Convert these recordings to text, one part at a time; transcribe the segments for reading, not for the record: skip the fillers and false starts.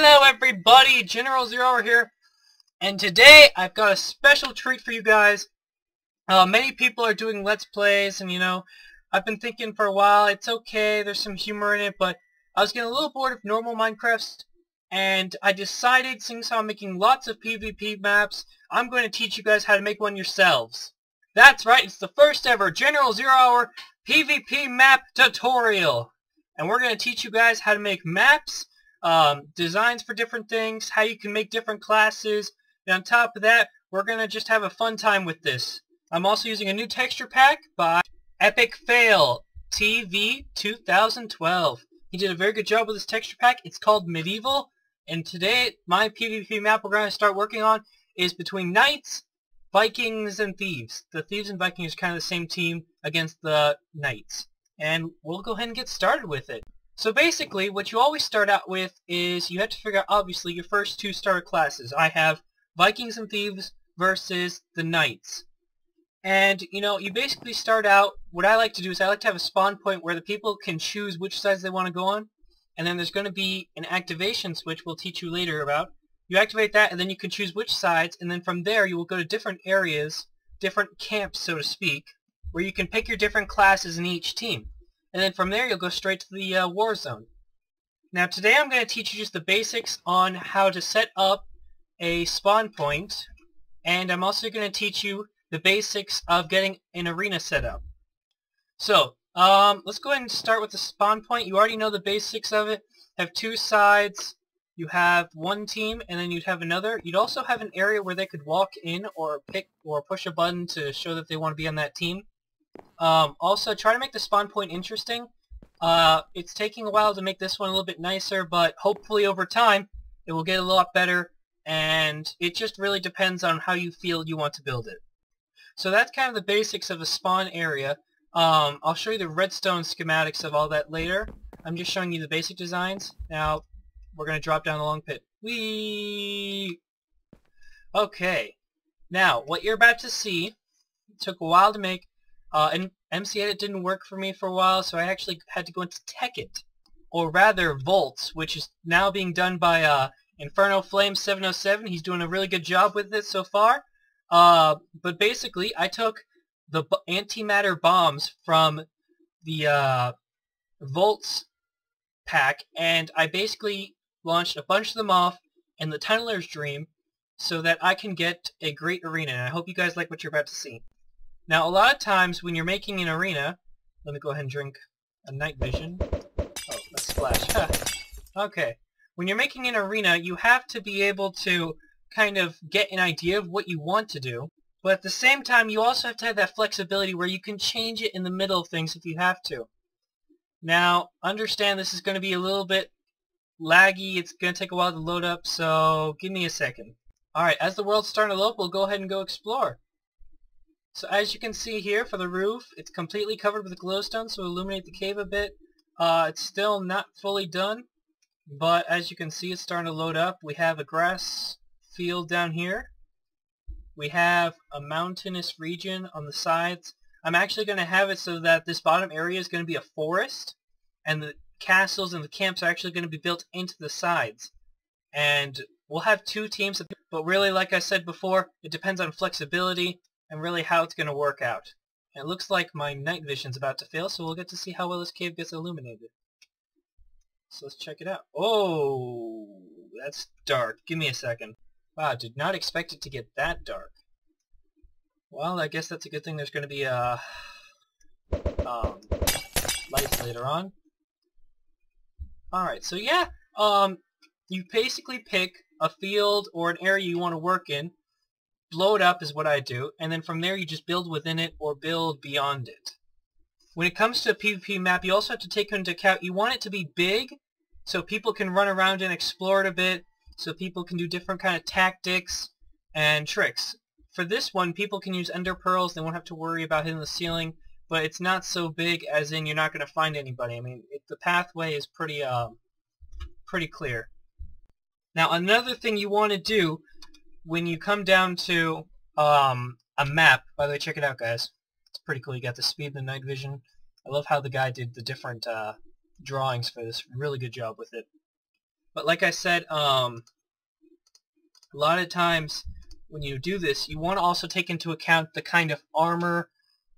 Hello everybody, Generalzerohour here, and today I've got a special treat for you guys. Many people are doing Let's Plays, and I've been thinking for a while, it's okay, there's some humor in it, but I was getting a little bored of normal Minecrafts, and I decided, since I'm making lots of PvP maps, I'm going to teach you guys how to make one yourselves. That's right, it's the first ever Generalzerohour PvP map tutorial, and we're going to teach you guys how to make maps, designs for different things, how you can make different classes, and on top of that, we're going to just have a fun time with this. I'm also using a new texture pack by Epic Fail TV 2012. He did a very good job with this texture pack. It's called Medieval, and today my PvP map we're going to start working on is between Knights, Vikings, and Thieves. The Thieves and Vikings are kind of the same team against the Knights. And we'll go ahead and get started with it. So basically, what you always start out with is you have to figure out, obviously, your first two starter classes. I have Vikings and Thieves versus the Knights. And, you basically start out, what I like to do is I like to have a spawn point where the people can choose which sides they want to go on. And then there's going to be an activation switch we'll teach you later about. You activate that, and then you can choose which sides, and then from there you will go to different areas, different camps, so to speak, where you can pick your different classes in each team. And then from there you'll go straight to the war zone. Now today I'm going to teach you just the basics on how to set up a spawn point, and I'm also going to teach you the basics of getting an arena set up. So, let's go ahead and start with the spawn point. You already know the basics of it. Have two sides. You have one team, and then you'd have another. You'd also have an area where they could walk in or pick or push a button to show that they want to be on that team. Also, try to make the spawn point interesting. It's taking a while to make this one a little bit nicer, but hopefully over time it will get a lot better, and it just really depends on how you feel you want to build it. So that's kind of the basics of a spawn area. I'll show you the redstone schematics of all that later. I'm just showing you the basic designs. Now, we're going to drop down the long pit. Whee! Okay. Now, what you're about to see took a while to make. And MC Edit didn't work for me for a while, so I actually had to go into Tekkit, or rather Volts, which is now being done by Inferno Flame 707. He's doing a really good job with it so far. But basically, I took the antimatter bombs from the Volts pack, and I basically launched a bunch of them off in the Tunneler's Dream so that I can get a great arena, and I hope you guys like what you're about to see. Now, a lot of times when you're making an arena, let me go ahead and drink a night vision. Oh, let's splash. Okay. When you're making an arena, you have to be able to kind of get an idea of what you want to do, but at the same time, you also have to have that flexibility where you can change it in the middle of things if you have to. Now, understand this is going to be a little bit laggy. It's going to take a while to load up, so give me a second. Alright, as the world's starting to load up, we'll go ahead and go explore. So as you can see here, for the roof, it's completely covered with glowstone, so illuminate the cave a bit. It's still not fully done, but as you can see, it's starting to load up. We have a grass field down here. We have a mountainous region on the sides. I'm actually going to have it so that this bottom area is going to be a forest, and the castles and the camps are actually going to be built into the sides. And we'll have two teams, but really, like I said before, it depends on flexibility and really how it's going to work out. And it looks like my night vision's about to fail, so we'll get to see how well this cave gets illuminated. So let's check it out. Oh, that's dark. Give me a second. Wow, did not expect it to get that dark. Well, I guess that's a good thing. There's going to be lights later on. Alright, so yeah, you basically pick a field or an area you want to work in, blow it up is what I do, and then from there you just build within it or build beyond it. When it comes to a PvP map, you also have to take into account you want it to be big so people can run around and explore it a bit, so people can do different kind of tactics and tricks. For this one, people can use ender pearls. They won't have to worry about hitting the ceiling, but it's not so big as in you're not going to find anybody. I mean, the pathway is pretty clear. Now, another thing you want to do when you come down to a map, by the way, check it out, guys. It's pretty cool. You got the speed and the night vision. I love how the guy did the different drawings for this. Really good job with it. But like I said, a lot of times when you do this, you want to also take into account the kind of armor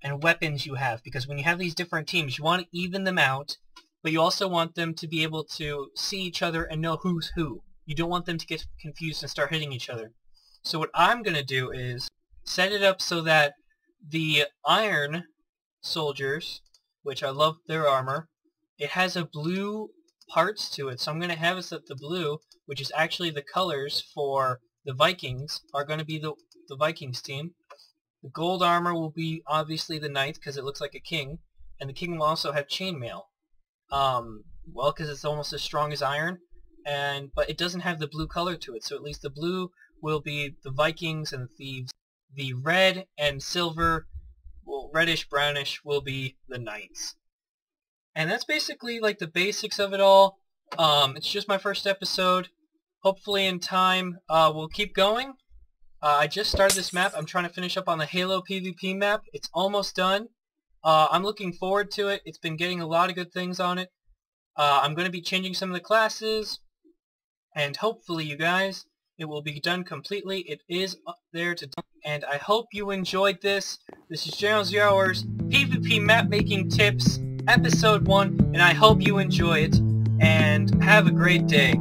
and weapons you have, because when you have these different teams, you want to even them out, but you also want them to be able to see each other and know who's who. You don't want them to get confused and start hitting each other. So what I'm going to do is set it up so that the iron soldiers, which I love their armor, it has a blue parts to it. So I'm going to have it set the blue, which is actually the colors for the Vikings, are going to be the Vikings team. The gold armor will be obviously the knight because it looks like a king, and the king will also have chainmail. Well, because it's almost as strong as iron, but it doesn't have the blue color to it, so at least the blue will be the Vikings and the thieves. The red and silver, well, reddish brownish, will be the knights. And that's basically like the basics of it all. It's just my first episode. Hopefully in time we'll keep going. I just started this map. I'm trying to finish up on the Halo PvP map. It's almost done. I'm looking forward to it. It's been getting a lot of good things on it. I'm going to be changing some of the classes, and hopefully, you guys, it will be done completely. It is up there to done, and I hope you enjoyed this. This is Generalzerohour's PvP map making tips, episode 1, and I hope you enjoy it, and have a great day.